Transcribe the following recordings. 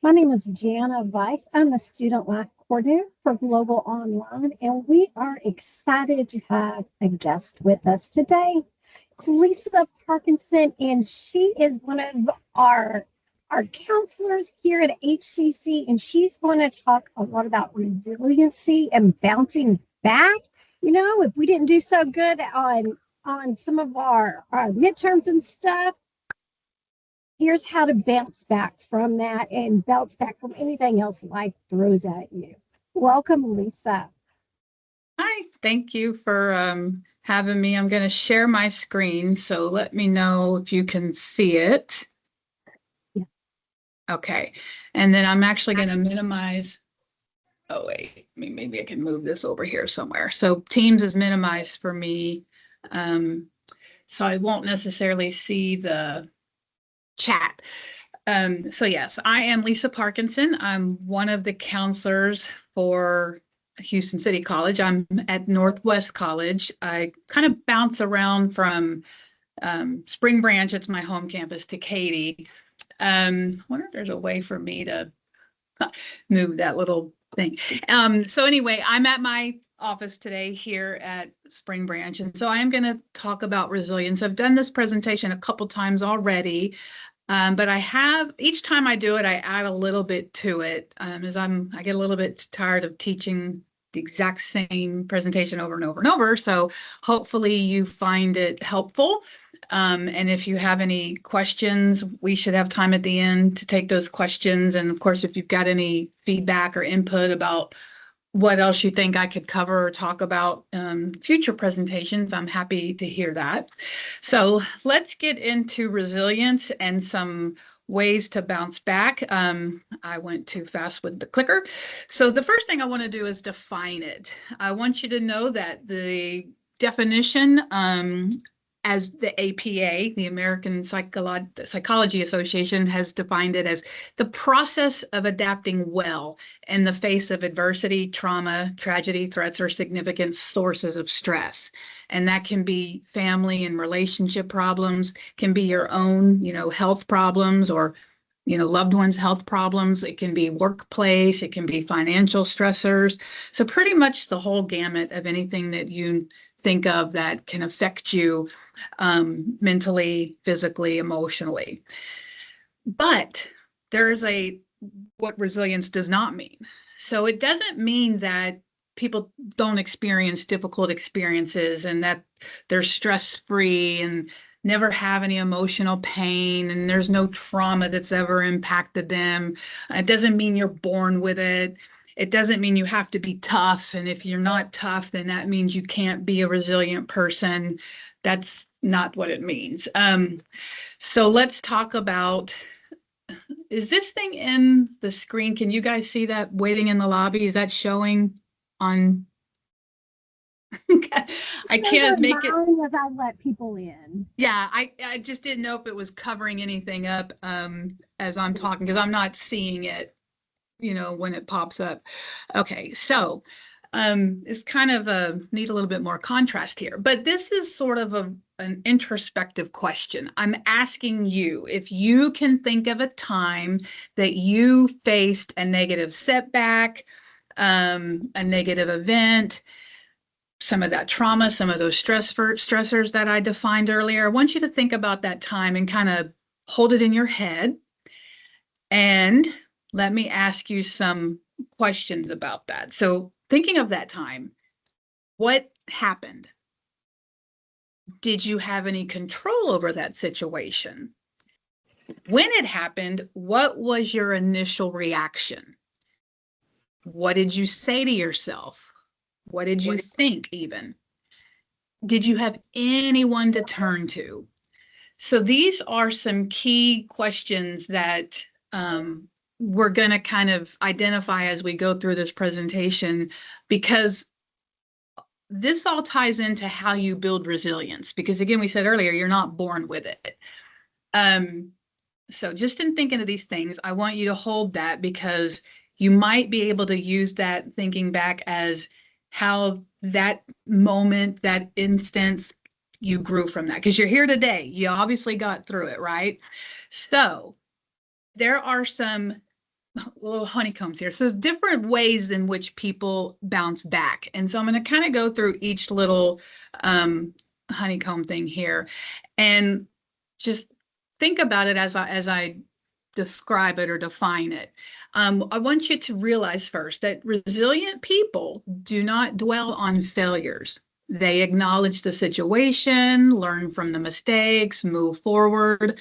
My name is Jana Weiss. I'm the Student Life Coordinator for Global Online, and we are excited to have a guest with us today. It's Lisa Parkinson, and she is one of our counselors here at HCC, and she's going to talk a lot about resiliency and bouncing back. You know, if we didn't do so good on some of our midterms and stuff, here's how to bounce back from that and bounce back from anything else life throws at you. Welcome, Lisa. Hi, thank you for having me. I'm going to share my screen, so let me know if you can see it. Yeah. Okay, and then I'm actually going to minimize. Oh, wait, maybe I can move this over here somewhere. So Teams is minimized for me, so I won't necessarily see the chat. So yes, I am Lisa Parkinson. I'm one of the counselors for Houston City College. I'm at Northwest College. I kind of bounce around from Spring Branch, it's my home campus, to Katy. I wonder if there's a way for me to move that little thing. So anyway, I'm at my office today here at Spring Branch, and so I am going to talk about resilience. I've done this presentation a couple times already. But each time I do it, I add a little bit to it, as I get a little bit tired of teaching the exact same presentation over and over and over. So hopefully you find it helpful. And if you have any questions, we should have time at the end to take those questions. And of course, if you've got any feedback or input about what else you think I could cover or talk about future presentations, I'm happy to hear that. So let's get into resilience and some ways to bounce back. I went too fast with the clicker. So the first thing I want to do is define it. I want you to know that the definition as the APA, the American Psychology Association, has defined it as the process of adapting well in the face of adversity, trauma, tragedy, threats, or significant sources of stress. And that can be family and relationship problems, can be your own, health problems, or loved ones' health problems. It can be workplace, it can be financial stressors. So pretty much the whole gamut of anything that you think of that can affect you mentally, physically, emotionally. But there's what resilience does not mean. So it doesn't mean that people don't experience difficult experiences and that they're stress-free and never have any emotional pain and there's no trauma that's ever impacted them. It doesn't mean you're born with it. It doesn't mean you have to be tough. And if you're not tough, then that means you can't be a resilient person. That's not what it means. So let's talk about, is this thing in the screen? Can you guys see that waiting in the lobby? Is that showing on? I can't make it. As I let people in. Yeah, I just didn't know if it was covering anything up as I'm talking, because I'm not seeing it, when it pops up. Okay, so it's kind of need a little bit more contrast here, but this is sort of an introspective question. I'm asking you if you can think of a time that you faced a negative setback, a negative event, some of that trauma, some of those stressors that I defined earlier. I want you to think about that time and kind of hold it in your head. And let me ask you some questions about that. So thinking of that time, what happened? Did you have any control over that situation? When it happened, what was your initial reaction? What did you say to yourself? What did you think even? Did you have anyone to turn to? So these are some key questions that we're going to kind of identify as we go through this presentation, because this all ties into how you build resilience. Because again, we said earlier, you're not born with it. So just in thinking of these things, I want you to hold that, because you might be able to use that thinking back as how that moment, that instance, you grew from that, because you're here today. You obviously got through it, right? So there are some little honeycombs here. So there's different ways in which people bounce back. And so I'm going to kind of go through each little um, honeycomb thing here and just think about it as I describe it or define it. I want you to realize first that resilient people do not dwell on failures. They acknowledge the situation, learn from the mistakes, move forward.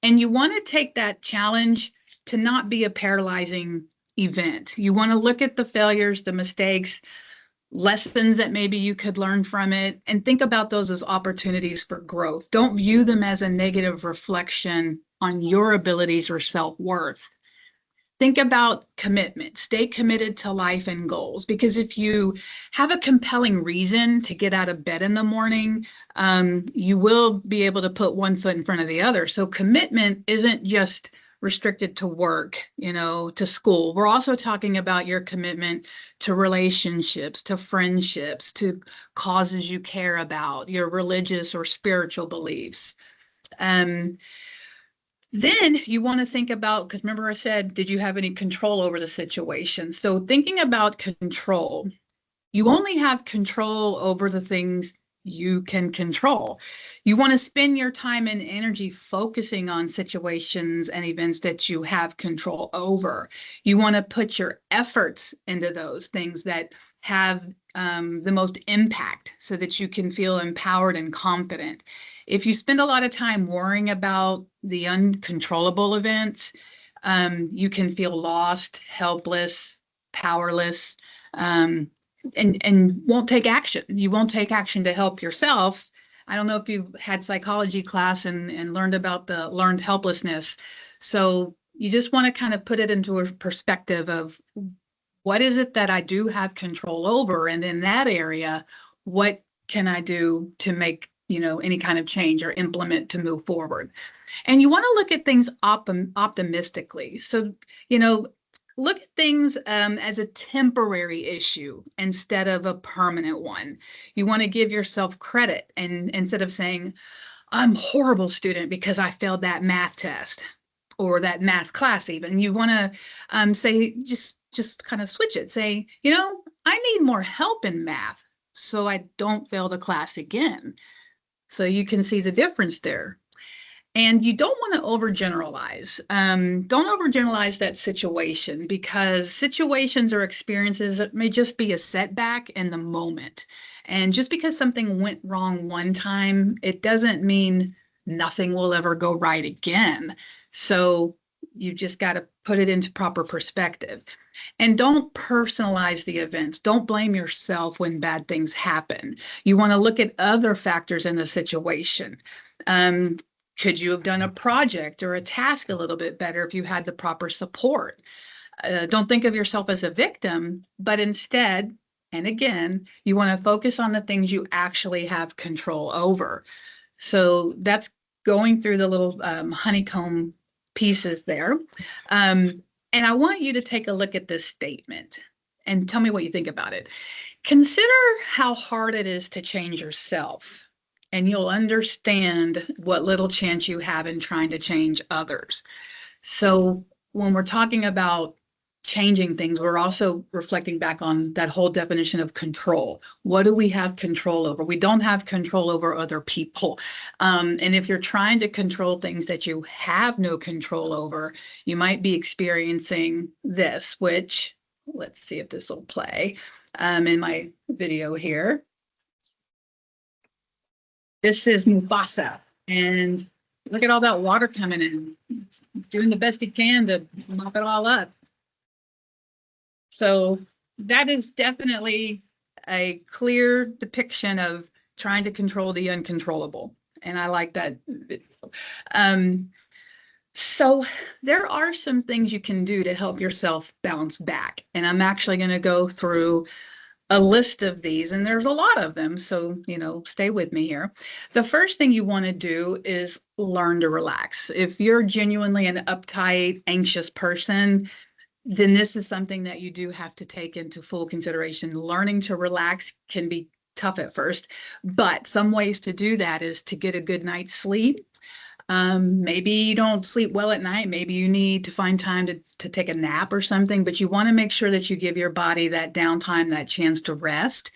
And you want to take that challenge to not be a paralyzing event. You want to look at the failures, the mistakes, lessons that maybe you could learn from it, and think about those as opportunities for growth. Don't view them as a negative reflection on your abilities or self-worth. Think about commitment. Stay committed to life and goals, because if you have a compelling reason to get out of bed in the morning, you will be able to put one foot in front of the other. So commitment isn't just restricted to work, to school. We're also talking about your commitment to relationships, to friendships, to causes you care about, your religious or spiritual beliefs. Um, then you want to think about, because remember I said, did you have any control over the situation? So thinking about control, you only have control over the things you can control. You want to spend your time and energy focusing on situations and events that you have control over. You want to put your efforts into those things that have the most impact so that you can feel empowered and confident. If you spend a lot of time worrying about the uncontrollable events, you can feel lost, helpless, powerless. And won't take action. You won't take action to help yourself. I don't know if you had psychology class and learned about the learned helplessness. So you just want to kind of put it into a perspective of what is it that I do have control over? And in that area, what can I do to make, any kind of change or implement to move forward? And you want to look at things optimistically. So, you know, look at things as a temporary issue instead of a permanent one. You want to give yourself credit, and instead of saying, I'm a horrible student because I failed that math test or that math class, even, you want to say, just kind of switch it. Say, I need more help in math so I don't fail the class again. So you can see the difference there. And you don't want to overgeneralize. Don't overgeneralize that situation, because situations or experiences that may just be a setback in the moment. And just because something went wrong one time, it doesn't mean nothing will ever go right again. So you just got to put it into proper perspective. And don't personalize the events. Don't blame yourself when bad things happen. You want to look at other factors in the situation. Um, could you have done a project or a task a little bit better if you had the proper support? Don't think of yourself as a victim, but instead, and again, you want to focus on the things you actually have control over. So that's going through the little honeycomb pieces there. And I want you to take a look at this statement and tell me what you think about it. Consider how hard it is to change yourself, and you'll understand what little chance you have in trying to change others. So when we're talking about changing things, we're also reflecting back on that whole definition of control. What do we have control over? We don't have control over other people. And if you're trying to control things that you have no control over, you might be experiencing this, which, let's see if this will play in my video here. This is Mufasa, and look at all that water coming in. Doing the best he can to mop it all up. So that is definitely a clear depiction of trying to control the uncontrollable. And I like that. So there are some things you can do to help yourself bounce back. And I'm actually going to go through a list of these, and there's a lot of them. So, stay with me here. The first thing you want to do is learn to relax. If you're genuinely an uptight, anxious person, then this is something that you do have to take into full consideration. Learning to relax can be tough at first, but some ways to do that is to get a good night's sleep. Maybe you don't sleep well at night. Maybe you need to find time to take a nap or something, but you want to make sure that you give your body that downtime, that chance to rest.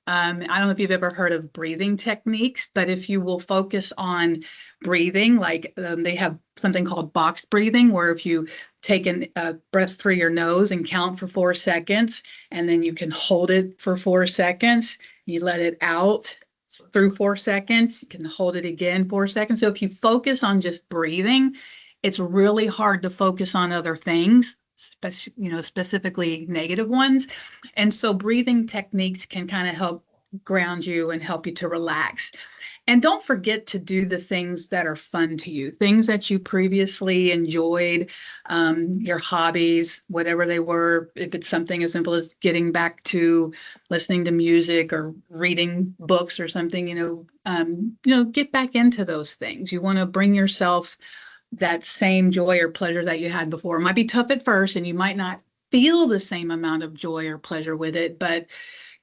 I don't know if you've ever heard of breathing techniques, but if you will focus on breathing, like they have something called box breathing, where if you take a breath through your nose and count for 4 seconds, and then you can hold it for 4 seconds, you let it out through 4 seconds, you can hold it again 4 seconds. So if you focus on just breathing, it's really hard to focus on other things, specifically negative ones. And so breathing techniques can kind of help ground you and help you to relax. And don't forget to do the things that are fun to you, things that you previously enjoyed, your hobbies, whatever they were. If it's something as simple as getting back to listening to music or reading books or something, get back into those things. You want to bring yourself that same joy or pleasure that you had before. It might be tough at first, and you might not feel the same amount of joy or pleasure with it, but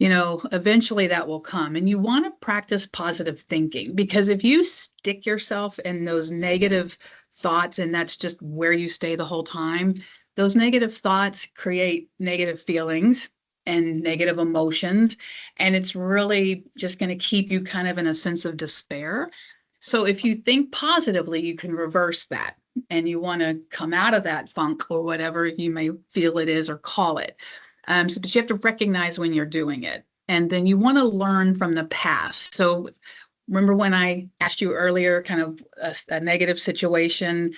eventually that will come. And you want to practice positive thinking, because if you stick yourself in those negative thoughts and that's just where you stay the whole time, those negative thoughts create negative feelings and negative emotions. And it's really just going to keep you kind of in a sense of despair. So if you think positively, you can reverse that, and you want to come out of that funk or whatever you may feel it is or call it. But you have to recognize when you're doing it. And then you want to learn from the past. So remember when I asked you earlier, kind of a negative situation,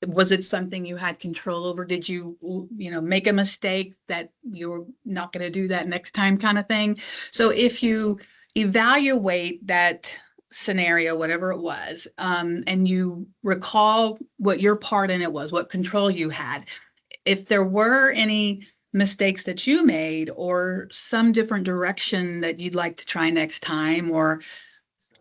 was it something you had control over? Did you, make a mistake that you're not going to do that next time, kind of thing? So if you evaluate that scenario, whatever it was, and you recall what your part in it was, what control you had, if there were any mistakes that you made or some different direction that you'd like to try next time, or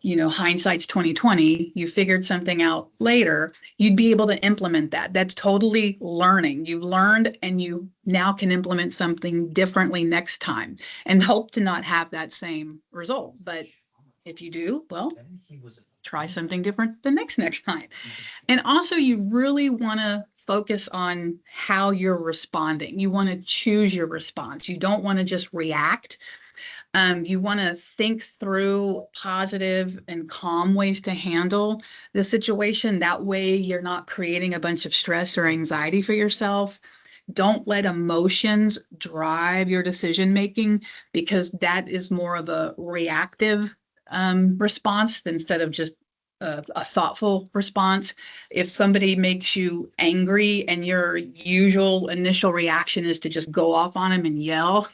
hindsight's 2020, you figured something out later, you'd be able to implement that. That's totally learning. You've learned and you now can implement something differently next time and hope to not have that same result. But if you do, well, try something different the next time. And also, you really want to focus on how you're responding. You want to choose your response. You don't want to just react. You want to think through positive and calm ways to handle the situation. That way, you're not creating a bunch of stress or anxiety for yourself. Don't let emotions drive your decision making, because that is more of a reactive response instead of just a thoughtful response. If somebody makes you angry and your usual initial reaction is to just go off on them and yell,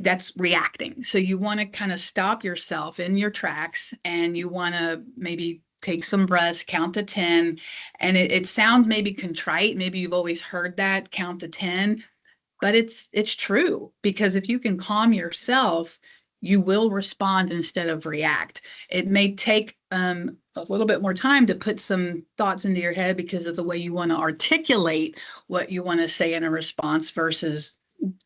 that's reacting. So you want to kind of stop yourself in your tracks, and you want to maybe take some breaths, count to 10. And it sounds maybe contrite. Maybe you've always heard that, count to 10, but it's true, because if you can calm yourself, you will respond instead of react. It may take a little bit more time to put some thoughts into your head because of the way you want to articulate what you want to say in a response versus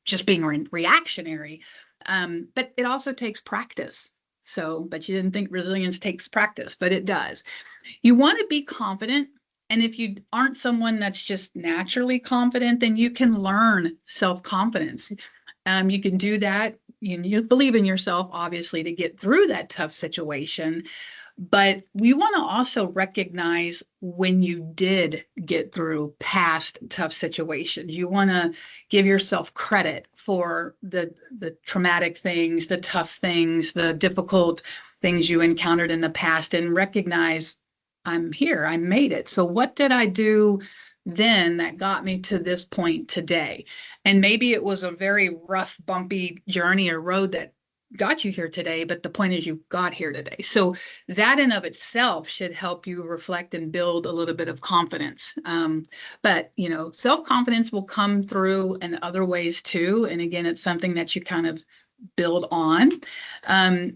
just being reactionary. But it also takes practice. So, but you didn't think resilience takes practice, but it does. You want to be confident. And if you aren't someone that's just naturally confident, then you can learn self-confidence. You can do that. You believe in yourself, obviously, to get through that tough situation. But we want to also recognize when you did get through past tough situations. You want to give yourself credit for the traumatic things, the tough things, the difficult things you encountered in the past, and recognize, I'm here, I made it. So what did I do then that got me to this point today? And maybe it was a very rough, bumpy journey or road that got you here today, but the point is you got here today. So that in of itself should help you reflect and build a little bit of confidence. But self-confidence will come through in other ways too. And again, it's something that you kind of build on.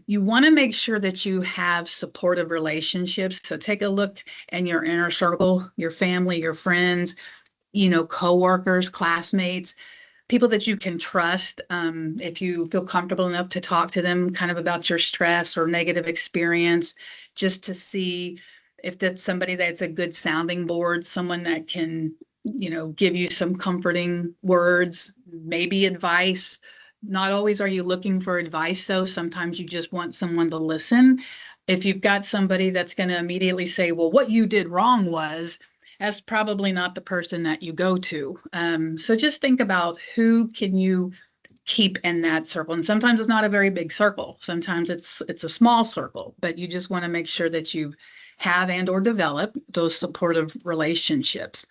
You want to make sure that you have supportive relationships. So take a look in your inner circle, your family, your friends, coworkers, classmates, people that you can trust. If you feel comfortable enough to talk to them kind of about your stress or negative experience, just to see if that's somebody that's a good sounding board, someone that can, give you some comforting words, maybe advice. Not always are you looking for advice, though. Sometimes you just want someone to listen. If you've got somebody that's going to immediately say, well, what you did wrong was, that's probably not the person that you go to. So just think about who can you keep in that circle. And sometimes it's not a very big circle. Sometimes it's a small circle, but you just want to make sure that you have and or develop those supportive relationships.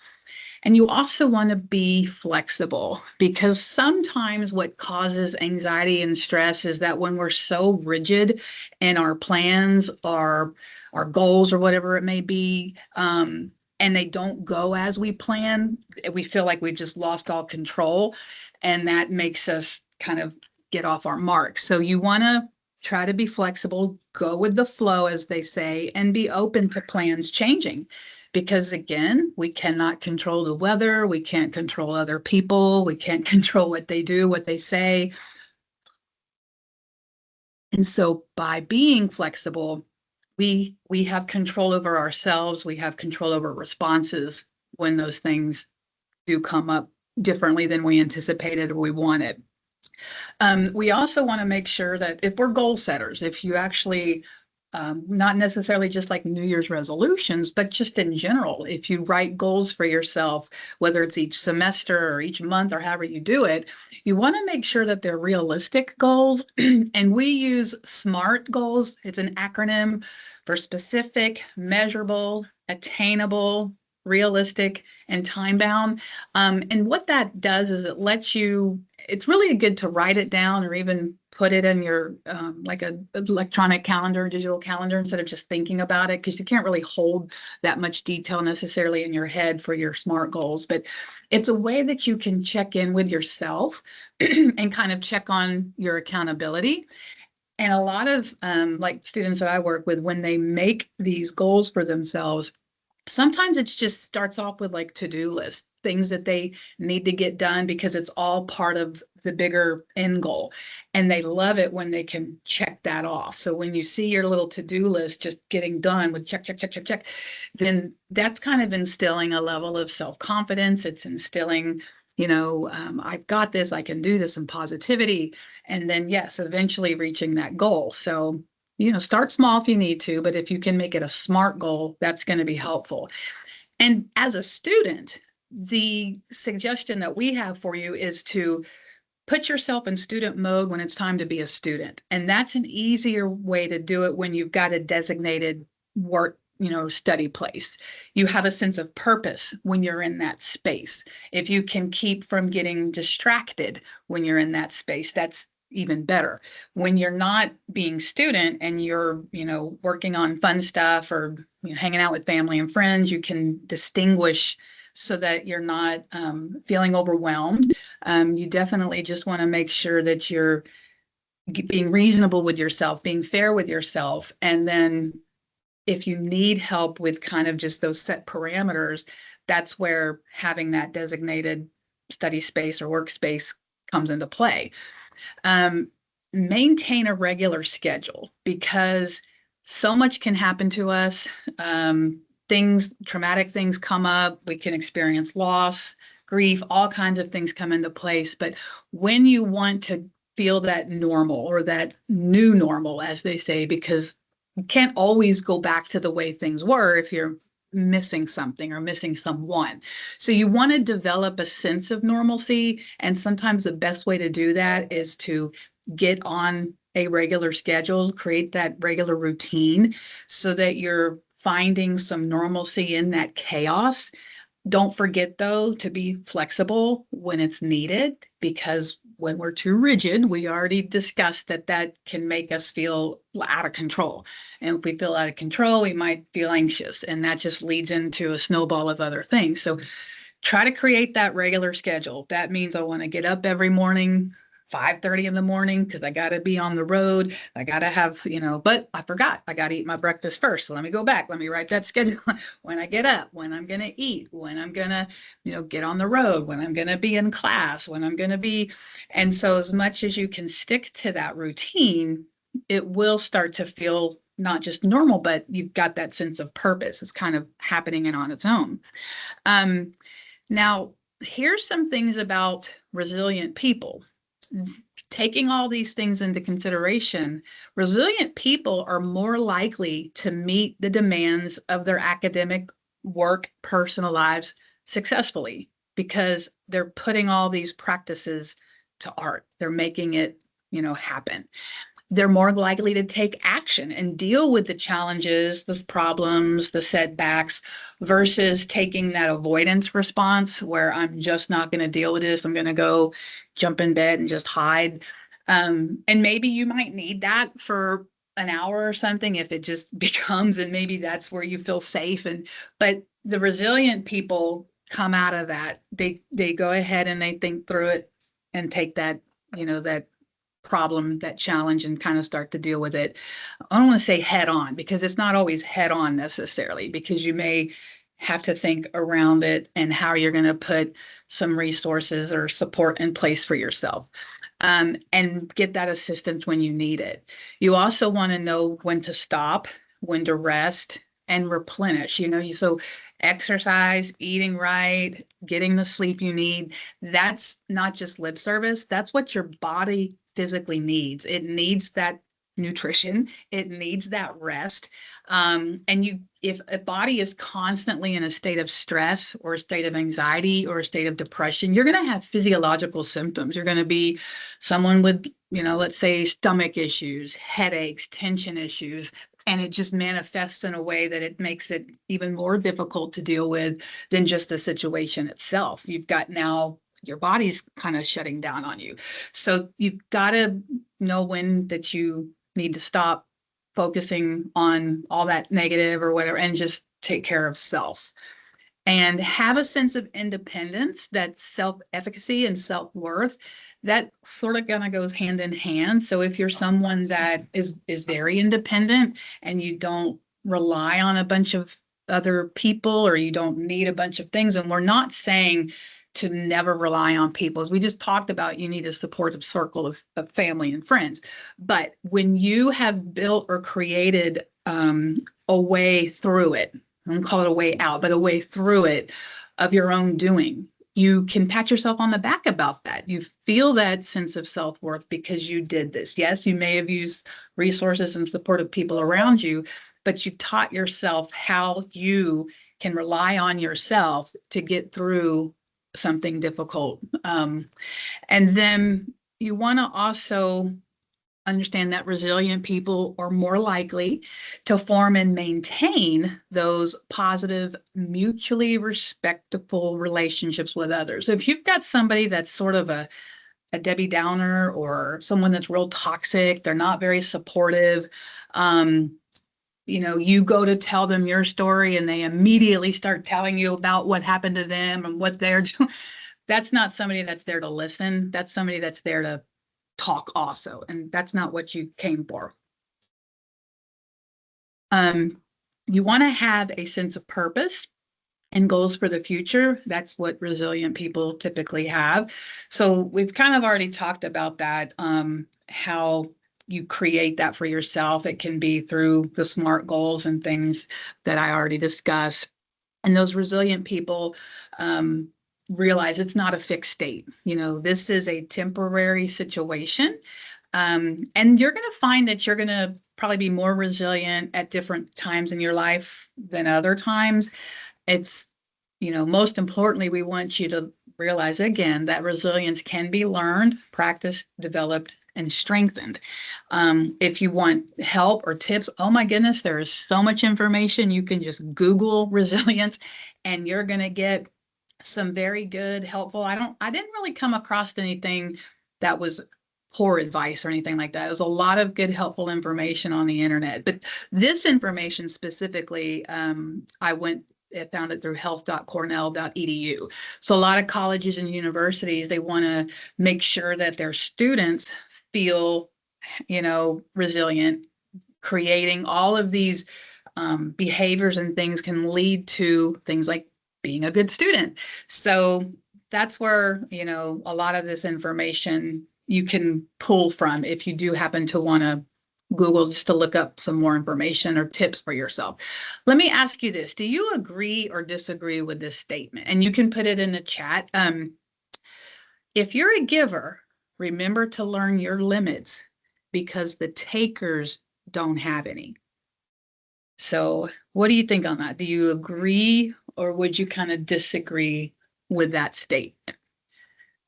And you also want to be flexible, because sometimes what causes anxiety and stress is that when we're so rigid in our plans or our goals or whatever it may be, and they don't go as we plan, we feel like we've just lost all control. And that makes us kind of get off our mark. So you want to try to be flexible, go with the flow, as they say, and be open to plans changing. Because again, we cannot control the weather, we can't control other people, we can't control what they do, what they say. And so by being flexible, we have control over ourselves, we have control over responses when those things do come up differently than we anticipated or we wanted. We also want to make sure that if we're goal setters, if you actually, not necessarily just like New Year's resolutions, but just in general, if you write goals for yourself, whether it's each semester or each month or however you do it, you want to make sure that they're realistic goals. And we use SMART goals. It's an acronym for specific, measurable, attainable, realistic, and time bound. And what that does is it lets you, it's really good to write it down or even put it in your like a electronic calendar, digital calendar, instead of just thinking about it, because you can't really hold that much detail necessarily in your head for your SMART goals. But it's a way that you can check in with yourself and kind of check on your accountability. And a lot of like students that I work with, when they make these goals for themselves, sometimes it just starts off with like to-do list, things that they need to get done because it's all part of the bigger end goal. And they love it when they can check that off. So when you see your little to-do list just getting done with check, check, check, check, check, then that's kind of instilling a level of self-confidence. It's instilling, I've got this, I can do this, and positivity. And then, yes, eventually reaching that goal. So start small if you need to, but if you can make it a SMART goal, that's going to be helpful. And as a student, the suggestion that we have for you is to put yourself in student mode when it's time to be a student. And that's an easier way to do it when you've got a designated work, study place. You have a sense of purpose when you're in that space. If you can keep from getting distracted when you're in that space, that's even better. When you're not being student and you're, working on fun stuff or hanging out with family and friends, you can distinguish so that you're not feeling overwhelmed. You definitely just want to make sure that you're being reasonable with yourself, being fair with yourself. And then if you need help with kind of just those set parameters, that's where having that designated study space or workspace comes into play. Um, Maintain a regular schedule, because so much can happen to us. Traumatic things come up. We can experience loss, grief, all kinds of things come into place. But when you want to feel that normal or that new normal, as they say, because you can't always go back to the way things were if you're missing something or missing someone. So you want to develop a sense of normalcy. And sometimes the best way to do that is to get on a regular schedule, create that regular routine so that you're finding some normalcy in that chaos. Don't forget, though, to be flexible when it's needed, because when we're too rigid, we already discussed that that can make us feel out of control. And if we feel out of control, we might feel anxious, and that just leads into a snowball of other things. So try to create that regular schedule. That means I want to get up every morning, 5:30 in the morning, because I got to be on the road. I got to have, but I forgot. I got to eat my breakfast first. So let me go back. Let me write that schedule when I get up, when I'm going to eat, when I'm going to, get on the road, when I'm going to be in class, when I'm going to be. And so as much as you can stick to that routine, it will start to feel not just normal, but you've got that sense of purpose. It's kind of happening and on its own. Um, Now, here's some things about resilient people. Taking all these things into consideration, resilient people are more likely to meet the demands of their academic work, personal lives successfully because they're putting all these practices to art. They're making it, happen. They're more likely to take action and deal with the challenges, the problems, the setbacks, versus taking that avoidance response where I'm just not going to deal with this. I'm going to go jump in bed and just hide. And maybe you might need that for an hour or something if it just becomes, and maybe that's where you feel safe. But the resilient people come out of that. They go ahead and they think through it and take that, that problem, that challenge, and kind of start to deal with it. I don't want to say head on because it's not always head on necessarily, because you may have to think around it and how you're going to put some resources or support in place for yourself, and get that assistance when you need it. You also want to know when to stop, when to rest, and replenish. So exercise, eating right, getting the sleep you need, that's not just lip service. That's what your body physically needs. It needs that nutrition. It needs that rest. If a body is constantly in a state of stress or a state of anxiety or a state of depression, you're going to have physiological symptoms. You're going to be someone with, let's say stomach issues, headaches, tension issues, and it just manifests in a way that it makes it even more difficult to deal with than just the situation itself. You've got now your body's kind of shutting down on you. So you've got to know when that you need to stop focusing on all that negative or whatever and just take care of self and have a sense of independence, that self-efficacy and self-worth. That sort of kind of goes hand in hand. So if you're someone that is very independent and you don't rely on a bunch of other people, or you don't need a bunch of things, and we're not saying to never rely on people, as we just talked about, you need a supportive circle of family and friends. But when you have built or created a way through it, I don't call it a way out, but a way through it of your own doing, you can pat yourself on the back about that. You feel that sense of self-worth because you did this. Yes, you may have used resources and supportive people around you, but you taught yourself how you can rely on yourself to get through something difficult. And then you want to also understand that resilient people are more likely to form and maintain those positive, mutually respectful relationships with others. So if you've got somebody that's sort of a Debbie Downer, or someone that's real toxic, they're not very supportive, you go to tell them your story and they immediately start telling you about what happened to them and what they're doing. That's not somebody that's there to listen. That's somebody that's there to talk also, and that's not what you came for. You want to have a sense of purpose and goals for the future. That's what resilient people typically have. So we've kind of already talked about that, how you create that for yourself. It can be through the SMART goals and things that I already discussed. And those resilient people realize it's not a fixed state. This is a temporary situation. And you're going to find that you're going to probably be more resilient at different times in your life than other times. It's, most importantly, we want you to realize again that resilience can be learned, practiced, developed, and strengthened. If you want help or tips, oh my goodness, there is so much information. You can just Google resilience and you're going to get some very good, helpful. I didn't really come across anything that was poor advice or anything like that. It was a lot of good, helpful information on the internet. But this information specifically, I found it through health.cornell.edu. So a lot of colleges and universities, they want to make sure that their students feel, resilient. Creating all of these behaviors and things can lead to things like being a good student. So that's where, a lot of this information you can pull from if you do happen to want to Google just to look up some more information or tips for yourself. Let me ask you this. Do you agree or disagree with this statement? And you can put it in the chat. If you're a giver, remember to learn your limits because the takers don't have any. So, what do you think on that? Do you agree or would you kind of disagree with that statement?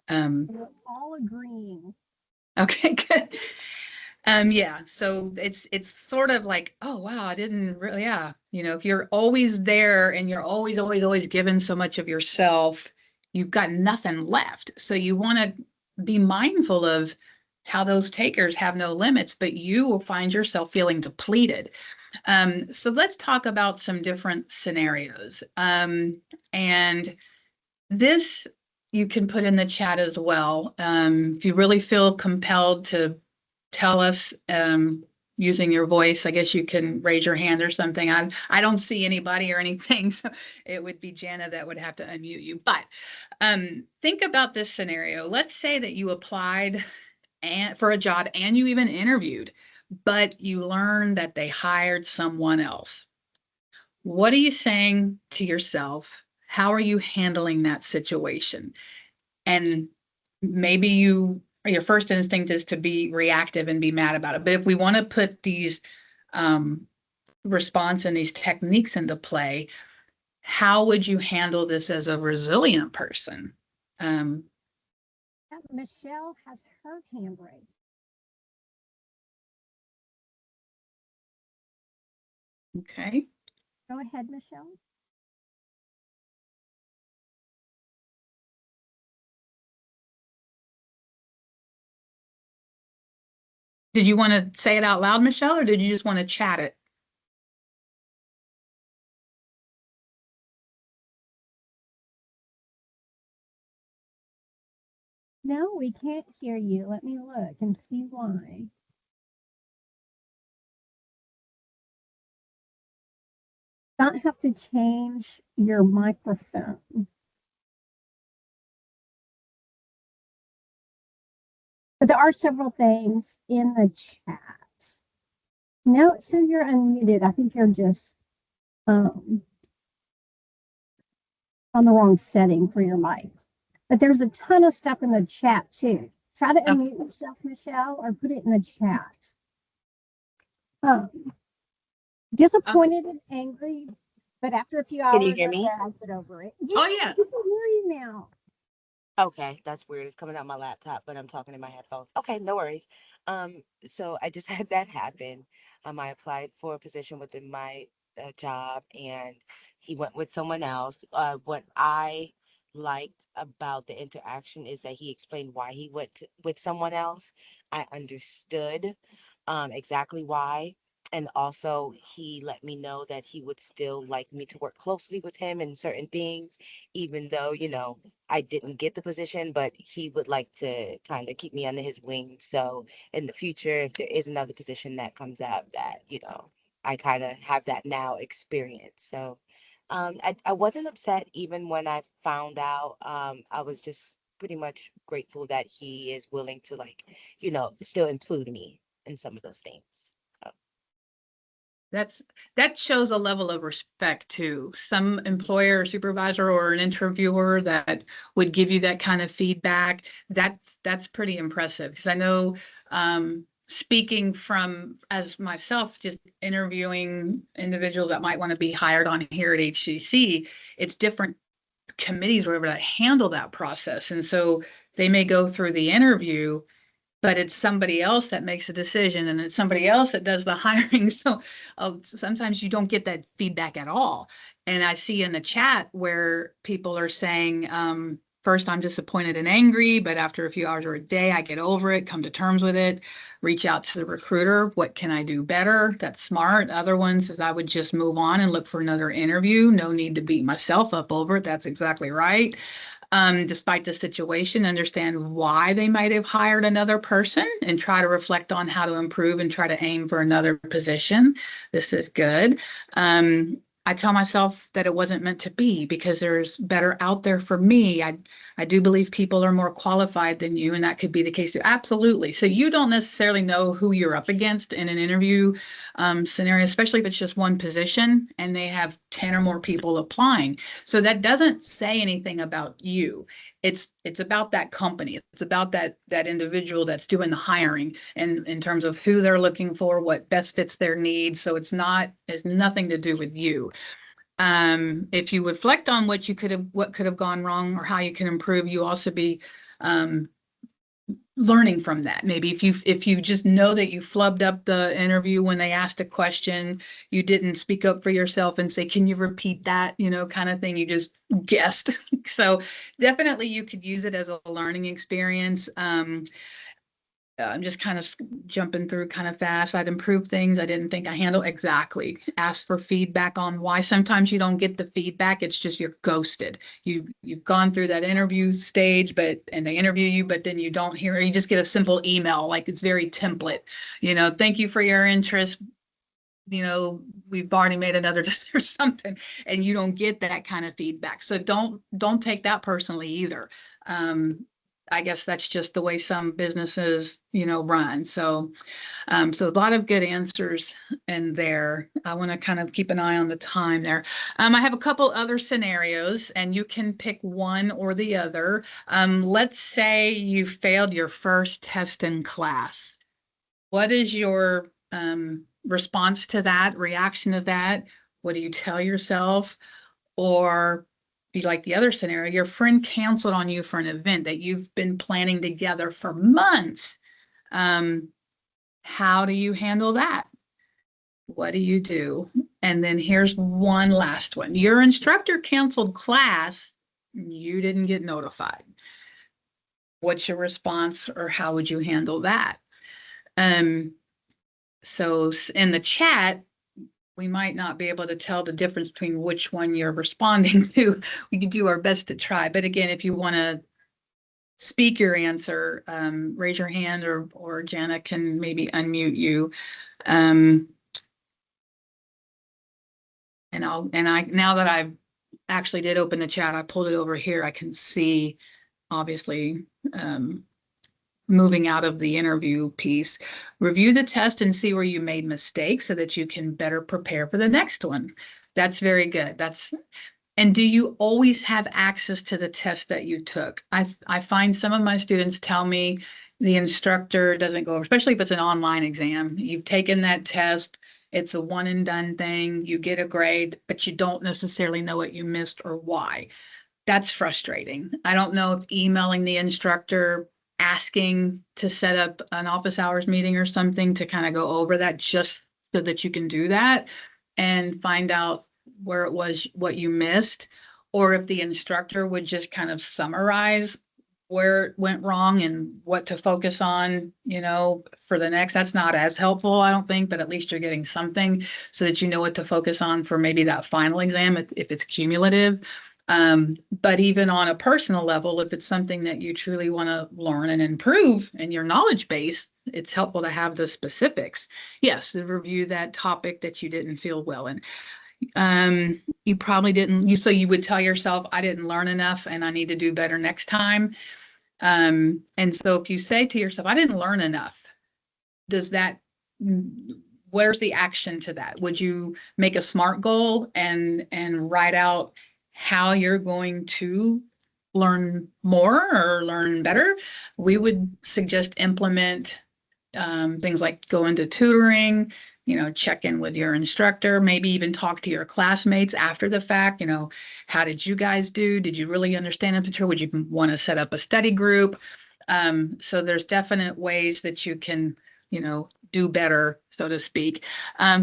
We're all agreeing. Okay, good. Yeah, so it's sort of like, oh wow, I didn't really, yeah. If you're always there and you're always, always, always giving so much of yourself, you've got nothing left. So you want to be mindful of how those takers have no limits, but you will find yourself feeling depleted. So let's talk about some different scenarios. And this you can put in the chat as well. If you really feel compelled to tell us using your voice, I guess you can raise your hand or something. I don't see anybody or anything, so it would be Jana that would have to unmute you. But think about this scenario. Let's say that you applied for a job and you even interviewed, but you learned that they hired someone else. What are you saying to yourself? How are you handling that situation? And maybe your first instinct is to be reactive and be mad about it. But if we want to put these response and these techniques into play, how would you handle this as a resilient person? Michelle has her hand raised. Okay. Go ahead, Michelle. Did you want to say it out loud, Michelle, or did you just want to chat it? No, we can't hear you. Let me look and see why. Don't have to change your microphone. But there are several things in the chat. No, it says you're unmuted. I think you're just on the wrong setting for your mic. But there's a ton of stuff in the chat too. Try to unmute yourself, Michelle, or put it in the chat. Disappointed and angry, but after a few Can you hours, hear me? I get over it. Oh, yeah. We can hear you now. Okay, that's weird. It's coming out my laptop, but I'm talking in my headphones. Okay, no worries. So I just had that happen. I applied for a position within my job, and he went with someone else. What I liked about the interaction is that he explained why he went with someone else. I understood exactly why. And also, he let me know that he would still like me to work closely with him in certain things, even though, I didn't get the position, but he would like to kind of keep me under his wing. So in the future, if there is another position that comes up that, I kind of have that now experience. So I wasn't upset even when I found out. I was just pretty much grateful that he is willing to still include me in some of those things. So. That shows a level of respect too. Some employer or supervisor or an interviewer that would give you that kind of feedback. That's pretty impressive because I know speaking from as myself, just interviewing individuals that might want to be hired on here at HCC, it's different committees or whatever that handle that process. And so they may go through the interview, but it's somebody else that makes a decision and it's somebody else that does the hiring. So sometimes you don't get that feedback at all. And I see in the chat where people are saying, first, I'm disappointed and angry, but after a few hours or a day, I get over it, come to terms with it, reach out to the recruiter. What can I do better? That's smart. Other ones is I would just move on and look for another interview. No need to beat myself up over it. That's exactly right. Despite the situation, understand why they might have hired another person and try to reflect on how to improve and try to aim for another position. This is good. I tell myself that it wasn't meant to be because there's better out there for me. I do believe people are more qualified than you, and that could be the case too. Absolutely. So you don't necessarily know who you're up against in an interview scenario, especially if it's just one position and they have 10 or more people applying. So that doesn't say anything about you. It's about that company. It's about that individual that's doing the hiring, and in terms of who they're looking for, what best fits their needs. So it's nothing to do with you. If you reflect on what could have gone wrong or how you can improve, you also be um, learning from that. Maybe if you just know that you flubbed up the interview when they asked a question, you didn't speak up for yourself and say, can you repeat that, kind of thing. You just guessed. So definitely you could use it as a learning experience. I'm just kind of jumping through kind of fast. I'd improve things I didn't think I handled exactly. Ask for feedback on why sometimes you don't get the feedback. It's just you're ghosted. You've gone through that interview stage, and they interview you, but then you don't hear. You just get a simple email, like it's very template. Thank you for your interest. We've already made another decision or something, and you don't get that kind of feedback. So don't take that personally either. I guess that's just the way some businesses, run. So a lot of good answers in there. I want to kind of keep an eye on the time there. I have a couple other scenarios, and you can pick one or the other. Let's say you failed your first test in class. What is your response to that, reaction to that? What do you tell yourself? Or be like the other scenario, your friend canceled on you for an event that you've been planning together for months. How do you handle that? What do you do? And then here's one last one. Your instructor canceled class. You didn't get notified. What's your response, or how would you handle that? So in the chat, we might not be able to tell the difference between which one you're responding to. We can do our best to try. But again, if you want to speak your answer, raise your hand, or Jana can maybe unmute you. Now that I actually did open the chat, I pulled it over here. I can see, obviously, moving out of the interview piece. Review the test and see where you made mistakes so that you can better prepare for the next one. That's very good. And do you always have access to the test that you took? I find some of my students tell me the instructor doesn't go over, especially if it's an online exam. You've taken that test, it's a one and done thing, you get a grade, but you don't necessarily know what you missed or why. That's frustrating. I don't know if emailing the instructor, asking to set up an office hours meeting or something to kind of go over that, just so that you can do that and find out where it was, what you missed, or if the instructor would just kind of summarize where it went wrong and what to focus on, for the next. That's not as helpful, I don't think, but at least you're getting something so that you know what to focus on for maybe that final exam if it's cumulative. But even on a personal level, if it's something that you truly want to learn and improve in your knowledge base, it's helpful to have the specifics. Yes, to review that topic that you didn't feel well in. You probably didn't, so you would tell yourself, I didn't learn enough and I need to do better next time. And so if you say to yourself, I didn't learn enough, does that, where's the action to that? Would you make a SMART goal and write out how you're going to learn more or learn better? We would suggest implement things like go into tutoring, check in with your instructor, maybe even talk to your classmates after the fact. How did you guys do? Did you really understand the material? Would you want to set up a study group? So there's definite ways that you can, do better, so to speak.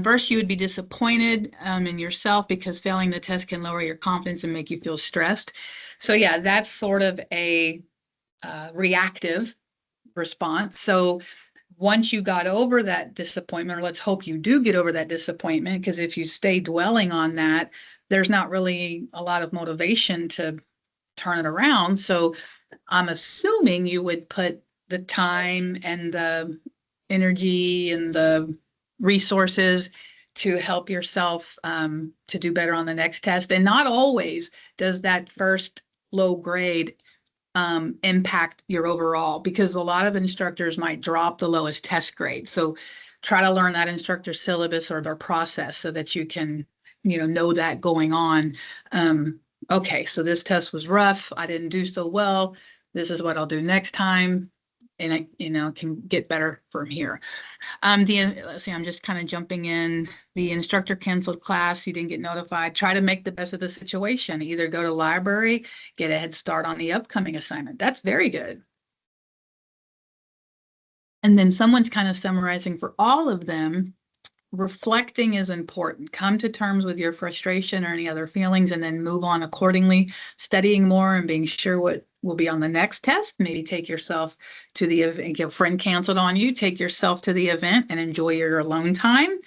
First, you would be disappointed in yourself because failing the test can lower your confidence and make you feel stressed. So yeah, that's sort of a reactive response. So once you got over that disappointment, or let's hope you do get over that disappointment, because if you stay dwelling on that, there's not really a lot of motivation to turn it around. So I'm assuming you would put the time and the energy and the resources to help yourself to do better on the next test. And not always does that first low grade impact your overall, because a lot of instructors might drop the lowest test grade. So try to learn that instructor syllabus or their process so that you can, know that going on. Okay, so this test was rough. I didn't do so well. This is what I'll do next time. And I, can get better from here. Let's see, I'm just kind of jumping in. The instructor canceled class, you didn't get notified. Try to make the best of the situation. Either go to library, get a head start on the upcoming assignment. That's very good. And then someone's kind of summarizing for all of them. Reflecting is important. Come to terms with your frustration or any other feelings and then move on accordingly. Studying more and being sure what will be on the next test. Maybe take yourself to the event. Your friend canceled on you. Take yourself to the event and enjoy your alone time.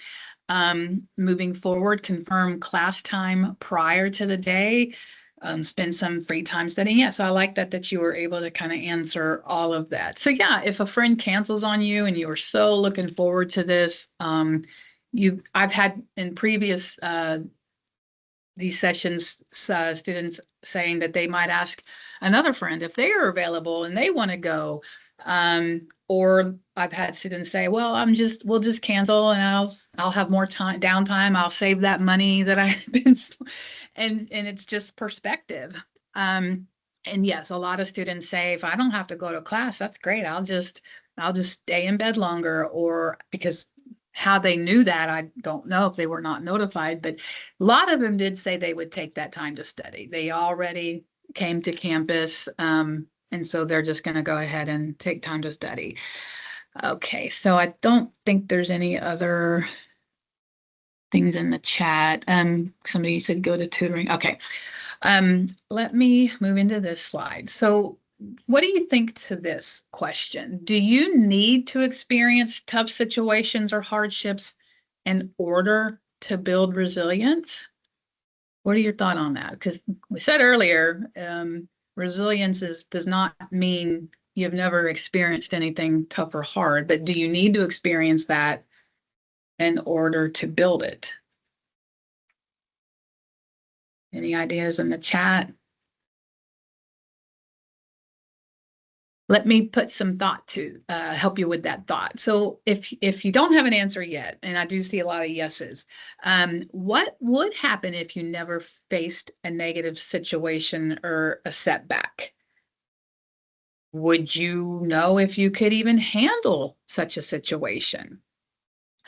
Moving forward, confirm class time prior to the day. Spend some free time studying. Yeah, so I like that you were able to kind of answer all of that. So yeah, if a friend cancels on you and you were so looking forward to this, I've had in previous these sessions, students saying that they might ask another friend if they are available and they want to go. Or I've had students say, well, we'll just cancel and I'll have more time, downtime. I'll save that money that I've been, and it's just perspective. And yes, a lot of students say, if I don't have to go to class, that's great. I'll just stay in bed longer, or because how they knew that, I don't know if they were not notified, but a lot of them did say they would take that time to study. They already came to campus, and so they're just going to go ahead and take time to study. Okay, so I don't think there's any other things in the chat. Somebody said go to tutoring. Okay, let me move into this slide. So what do you think to this question? Do you need to experience tough situations or hardships in order to build resilience? What are your thoughts on that? Because we said earlier, resilience does not mean you've never experienced anything tough or hard, but do you need to experience that in order to build it? Any ideas in the chat? Let me put some thought to help you with that thought. So if you don't have an answer yet, and I do see a lot of yeses, what would happen if you never faced a negative situation or a setback? Would you know if you could even handle such a situation?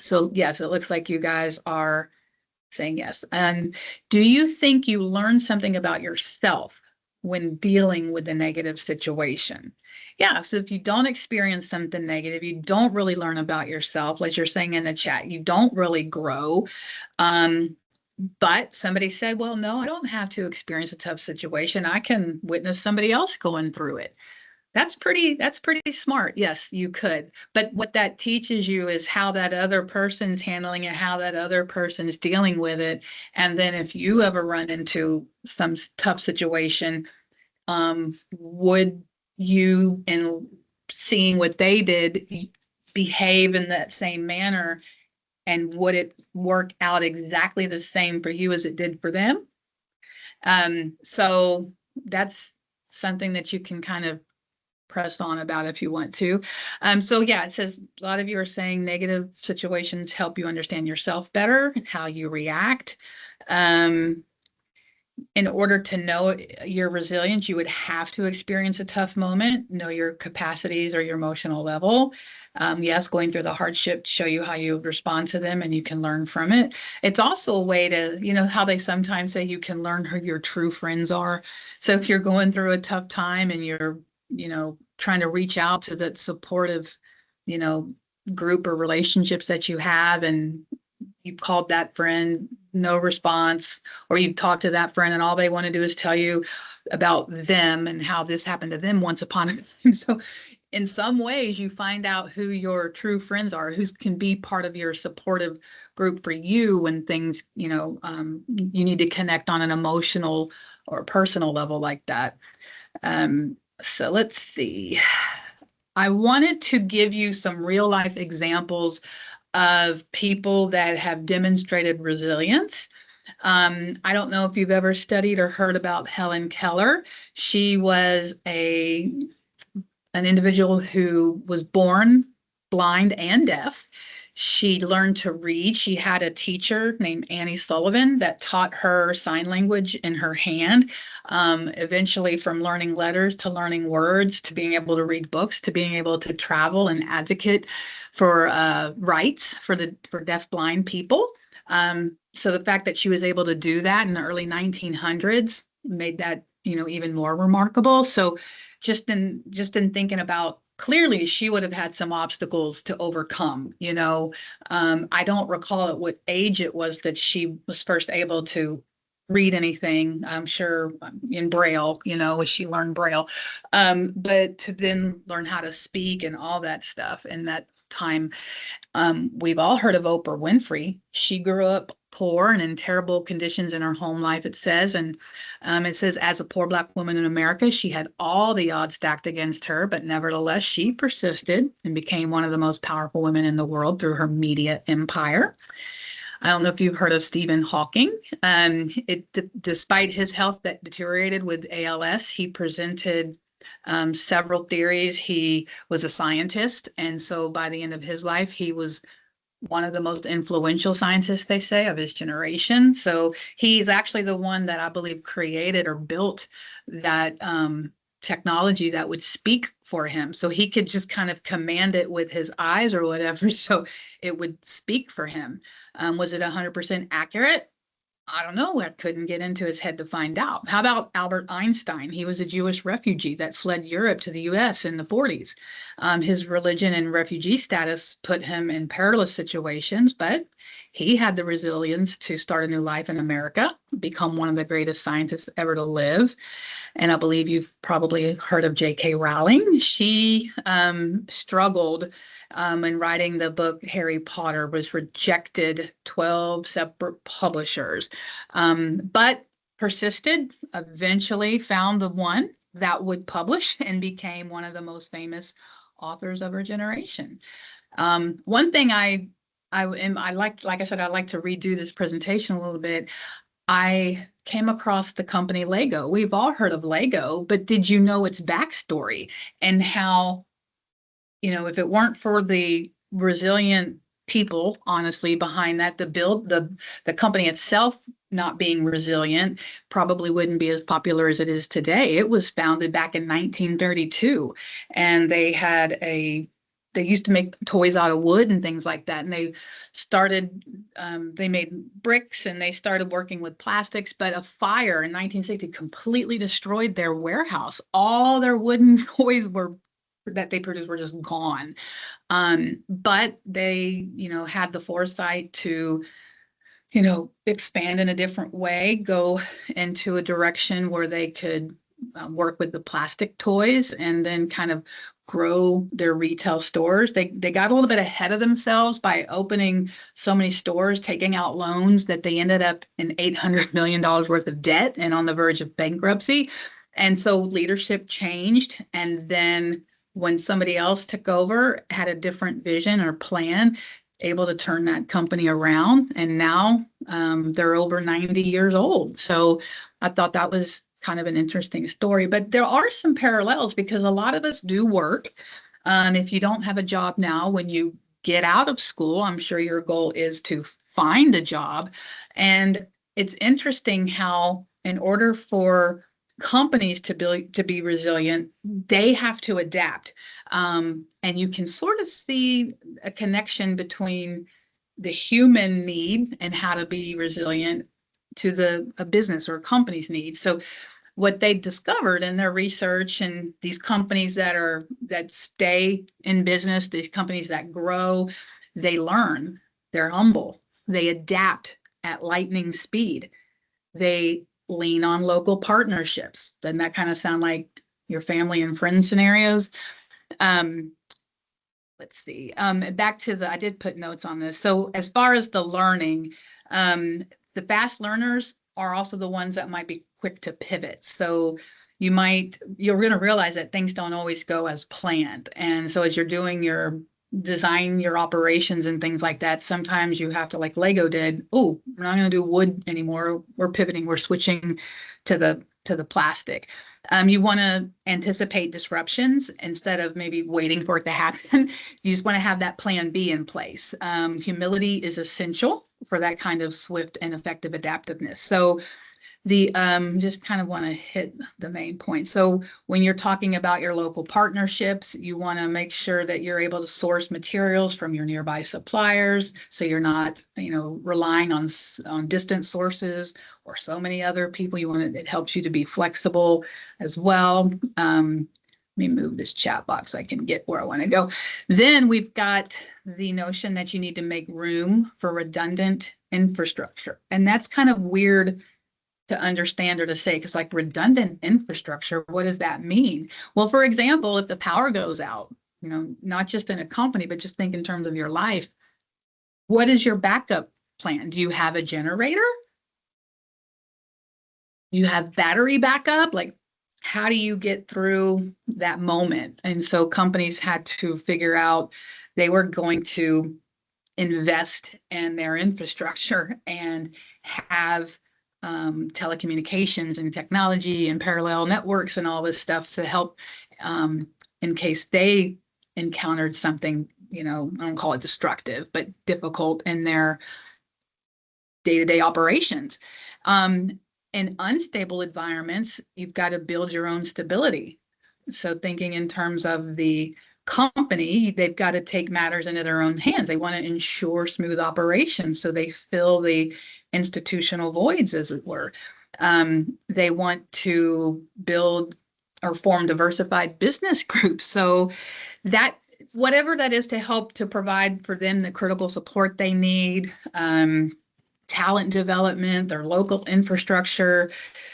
So yes, it looks like you guys are saying yes. Do you think you learned something about yourself when dealing with a negative situation? Yeah, so if you don't experience something negative, you don't really learn about yourself, like you're saying in the chat, you don't really grow. But somebody said, well, no, I don't have to experience a tough situation. I can witness somebody else going through it. That's pretty smart. Yes, you could. But what that teaches you is how that other person's handling it, how that other person's dealing with it. And then if you ever run into some tough situation, would you, in seeing what they did, behave in that same manner? And would it work out exactly the same for you as it did for them? So that's something that you can kind of press on about if you want to. So yeah, it says a lot of you are saying negative situations help you understand yourself better, how you react. In order to know your resilience, you would have to experience a tough moment, know your capacities or your emotional level. Yes, going through the hardship to show you how you respond to them and you can learn from it. It's also a way to, how they sometimes say you can learn who your true friends are. So if you're going through a tough time and you're, trying to reach out to that supportive, group or relationships that you have, and you've called that friend, no response, or you've talked to that friend and all they want to do is tell you about them and how this happened to them once upon a time. So in some ways you find out who your true friends are, who can be part of your supportive group for you when things, you need to connect on an emotional or personal level like that. So let's see. I wanted to give you some real life examples of people that have demonstrated resilience. I don't know if you've ever studied or heard about Helen Keller. She was an individual who was born blind and deaf. She learned to read. She had a teacher named Annie Sullivan that taught her sign language in her hand. Eventually, from learning letters to learning words to being able to read books to being able to travel and advocate for rights for deaf blind people. So the fact that she was able to do that in the early 1900s made that even more remarkable. So just in thinking about, clearly she would have had some obstacles to overcome. I don't recall at what age it was that she was first able to read anything. I'm sure in Braille, as she learned Braille, but to then learn how to speak and all that stuff in that time. We've all heard of Oprah Winfrey. She grew up poor and in terrible conditions in her home life, it says. And it says, as a poor Black woman in America, she had all the odds stacked against her, but nevertheless, she persisted and became one of the most powerful women in the world through her media empire. I don't know if you've heard of Stephen Hawking. Despite his health that deteriorated with ALS, he presented several theories. He was a scientist, and so by the end of his life, he was one of the most influential scientists, they say, of his generation. So he's actually the one that I believe created or built that technology that would speak for him. So he could just kind of command it with his eyes or whatever. So it would speak for him. Was it 100% accurate? I don't know. I couldn't get into his head to find out. How about Albert Einstein? He was a Jewish refugee that fled Europe to the US in the 40s. His religion and refugee status put him in perilous situations, but he had the resilience to start a new life in America, become one of the greatest scientists ever to live. And I believe you've probably heard of J.K. Rowling. She struggled in writing the book Harry Potter, was rejected 12 separate publishers, but persisted, eventually found the one that would publish and became one of the most famous authors of her generation. One thing I like I said, I like to redo this presentation a little bit. I came across the company Lego. We've all heard of Lego, but did you know its backstory and how, if it weren't for the resilient people, honestly, behind that, the company itself not being resilient probably wouldn't be as popular as it is today. It was founded back in 1932, and they used to make toys out of wood and things like that. And they made bricks and they started working with plastics, but a fire in 1960 completely destroyed their warehouse. All their wooden toys that they produced were just gone. But they, had the foresight to, expand in a different way, go into a direction where they could work with the plastic toys and then kind of grow their retail stores. They got a little bit ahead of themselves by opening so many stores, taking out loans that they ended up in $800 million worth of debt and on the verge of bankruptcy. And so leadership changed. And then when somebody else took over, had a different vision or plan, able to turn that company around. And now they're over 90 years old. So I thought that was kind of an interesting story. But there are some parallels because a lot of us do work. If you don't have a job now, when you get out of school, I'm sure your goal is to find a job. And it's interesting how, in order for companies to be resilient, they have to adapt. And you can sort of see a connection between the human need and how to be resilient to a business or a company's needs. So what they discovered in their research, and these companies that stay in business, these companies that grow, they learn, they're humble, they adapt at lightning speed, they lean on local partnerships. Doesn't that kind of sound like your family and friends scenarios? Um, let's see. Back to I did put notes on this. So as far as the learning, the fast learners are also the ones that might be quick to pivot. So you're going to realize that things don't always go as planned. And so as you're doing your design your operations and things like that, sometimes you have to, like Lego did, oh, we're not going to do wood anymore. We're pivoting, we're switching to the plastic. You want to anticipate disruptions instead of maybe waiting for it to happen. You just want to have that plan B in place. Humility is essential for that kind of swift and effective adaptiveness. So the just kind of want to hit the main point. So when you're talking about your local partnerships, you want to make sure that you're able to source materials from your nearby suppliers, so you're not, relying on distant sources or so many other people. It helps you to be flexible as well. Let me move this chat box so I can get where I want to go. Then we've got the notion that you need to make room for redundant infrastructure. And that's kind of weird to understand or to say, because like redundant infrastructure, what does that mean? Well, for example, if the power goes out, not just in a company, but just think in terms of your life, what is your backup plan? Do you have a generator? Do you have battery backup? Like, how do you get through that moment? And so companies had to figure out they were going to invest in their infrastructure and have telecommunications and technology and parallel networks and all this stuff to help in case they encountered something, I don't call it destructive, but difficult in their day-to-day operations. In unstable environments, you've got to build your own stability. So thinking in terms of the company, they've got to take matters into their own hands. They want to ensure smooth operations, so they fill the institutional voids, as it were. They want to build or form diversified business groups. So that, whatever that is, to help to provide for them the critical support they need, talent development, their local infrastructure.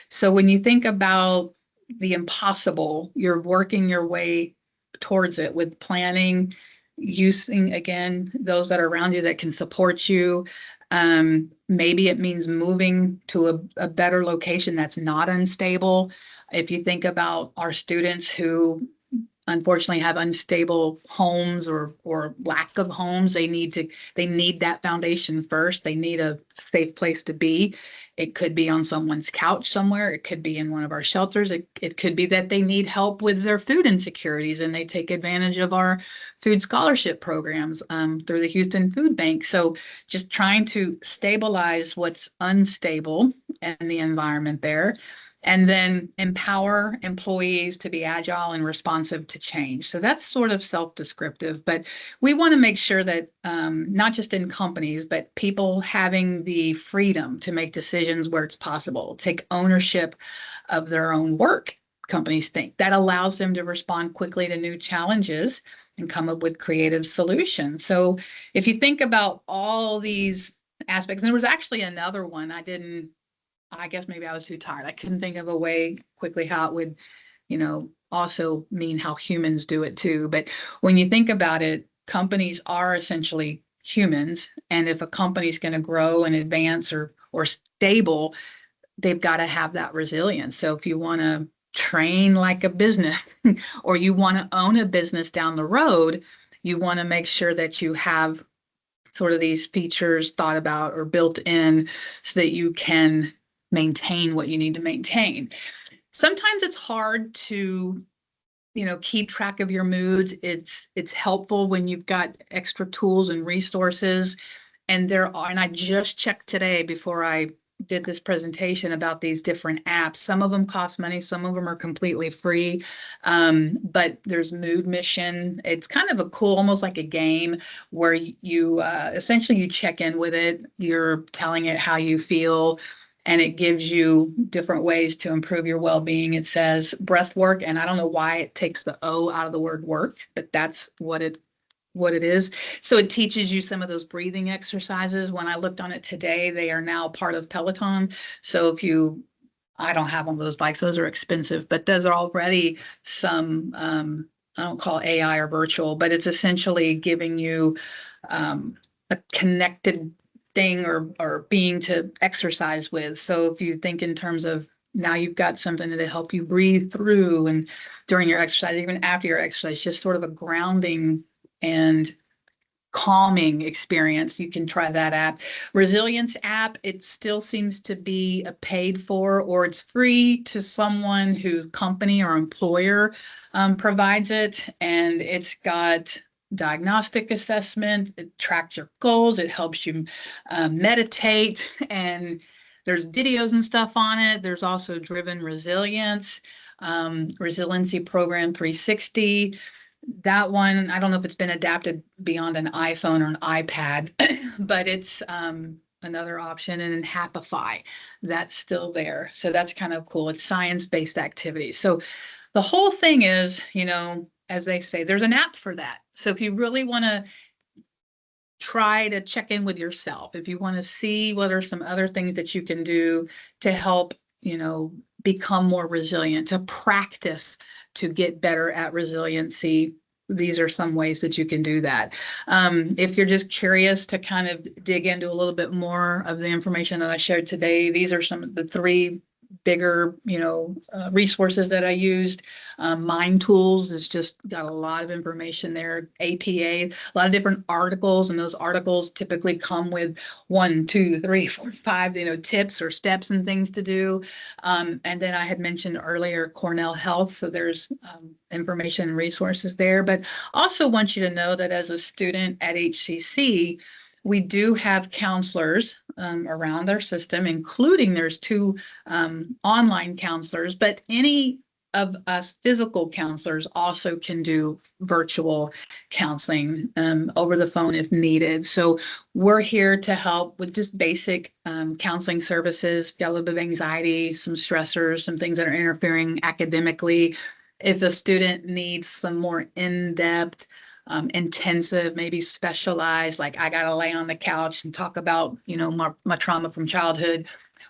So when you think about the impossible, you're working your way towards it with planning, using, again, those that are around you that can support you. Maybe it means moving to a better location that's not unstable. If you think about our students who unfortunately have unstable homes or lack of homes, they need that foundation first. They need a safe place to be. It could be on someone's couch somewhere. It could be in one of our shelters. It could be that they need help with their food insecurities and they take advantage of our food scholarship programs through the Houston Food Bank. So just trying to stabilize what's unstable and the environment there, and then empower employees to be agile and responsive to change. So that's sort of self-descriptive, but we want to make sure that not just in companies, but people having the freedom to make decisions where it's possible, take ownership of their own work. Companies think that allows them to respond quickly to new challenges and come up with creative solutions. So if you think about all these aspects, and there was actually another one I guess maybe I was too tired. I couldn't think of a way quickly how it would, also mean how humans do it too. But when you think about it, companies are essentially humans. And if a company's going to grow and advance or stable, they've got to have that resilience. So if you want to train like a business or you want to own a business down the road, you want to make sure that you have sort of these features thought about or built in so that you can maintain what you need to maintain. Sometimes it's hard to, keep track of your moods. It's helpful when you've got extra tools and resources. And I just checked today before I did this presentation about these different apps. Some of them cost money, some of them are completely free. But there's Mood Mission. It's kind of a cool, almost like a game where you essentially you check in with it. You're telling it how you feel, and it gives you different ways to improve your well-being. It says breath work, and I don't know why it takes the O out of the word work, but that's what it is. So it teaches you some of those breathing exercises. When I looked on it today, they are now part of Peloton. So I don't have one of those bikes, those are expensive, but those are already some, I don't call it AI or virtual, but it's essentially giving you a connected thing or being to exercise with. So if you think in terms of now you've got something to help you breathe through and during your exercise, even after your exercise, just sort of a grounding and calming experience. You can try that app. Resilience app, it still seems to be a paid for, or it's free to someone whose company or employer provides it. And it's got diagnostic assessment, it tracks your goals, it helps you meditate, and there's videos and stuff on it. There's also Driven Resilience, Resiliency Program 360. That one, I don't know if it's been adapted beyond an iPhone or an iPad, but it's another option. And then Happify, that's still there. So that's kind of cool. It's science-based activities. So the whole thing is, as they say, there's an app for that. So if you really want to try to check in with yourself, if you want to see what are some other things that you can do to help, become more resilient, to practice to get better at resiliency, these are some ways that you can do that. If you're just curious to kind of dig into a little bit more of the information that I shared today, these are some of the 3 bigger, resources that I used. Mind Tools has just got a lot of information there. APA, a lot of different articles, and those articles typically come with 1, 2, 3, 4, 5, tips or steps and things to do. And then I had mentioned earlier Cornell Health, so there's information and resources there. But also want you to know that as a student at HCC, we do have counselors around our system, including there's 2 online counselors, but any of us physical counselors also can do virtual counseling over the phone if needed. So we're here to help with just basic counseling services, got a little bit of anxiety, some stressors, some things that are interfering academically. If a student needs some more in-depth intensive, maybe specialized, like I got to lay on the couch and talk about, my trauma from childhood,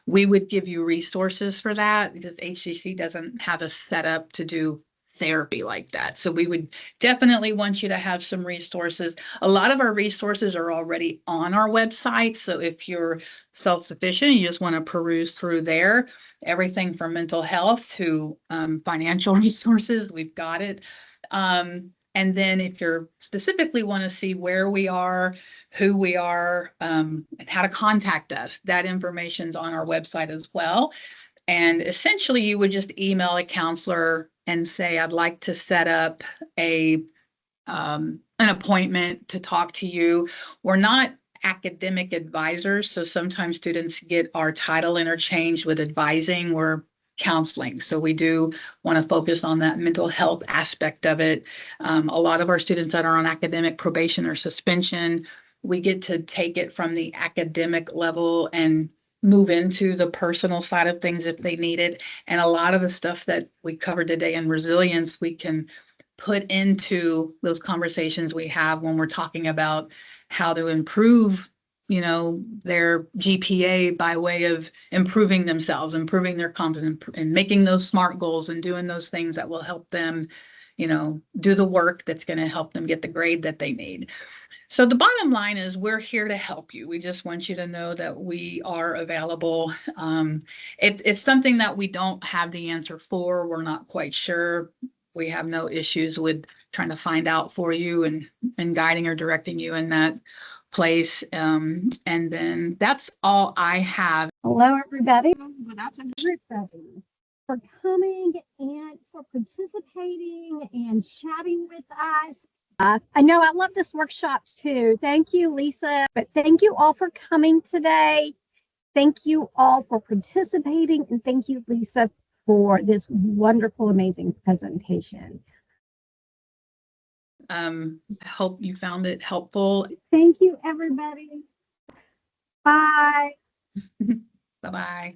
we would give you resources for that, because HCC doesn't have a setup to do therapy like that. So we would definitely want you to have some resources. A lot of our resources are already on our website. So if you're self-sufficient, you just want to peruse through there, everything from mental health to financial resources, we've got it. And then if you're specifically want to see where we are, who we are, and how to contact us, that information's on our website as well. And essentially you would just email a counselor and say, I'd like to set up an appointment to talk to you. We're not academic advisors, so sometimes students get our title interchanged with advising. We're counseling. So we do want to focus on that mental health aspect of it. A lot of our students that are on academic probation or suspension, we get to take it from the academic level and move into the personal side of things if they need it. And a lot of the stuff that we covered today in resilience, we can put into those conversations we have when we're talking about how to improve their GPA by way of improving themselves, improving their confidence, and making those SMART goals and doing those things that will help them, do the work that's going to help them get the grade that they need. So the bottom line is we're here to help you. We just want you to know that we are available. It's something that we don't have the answer for. We're not quite sure. We have no issues with trying to find out for you and guiding or directing you in that place. And then that's all I have. Hello, everybody. Good afternoon, everybody, for coming and for participating and chatting with us. I know I love this workshop too. Thank you, Lisa. But thank you all for coming today. Thank you all for participating. And thank you, Lisa, for this wonderful, amazing presentation. I hope you found it helpful. Thank you, everybody. Bye. Bye-bye.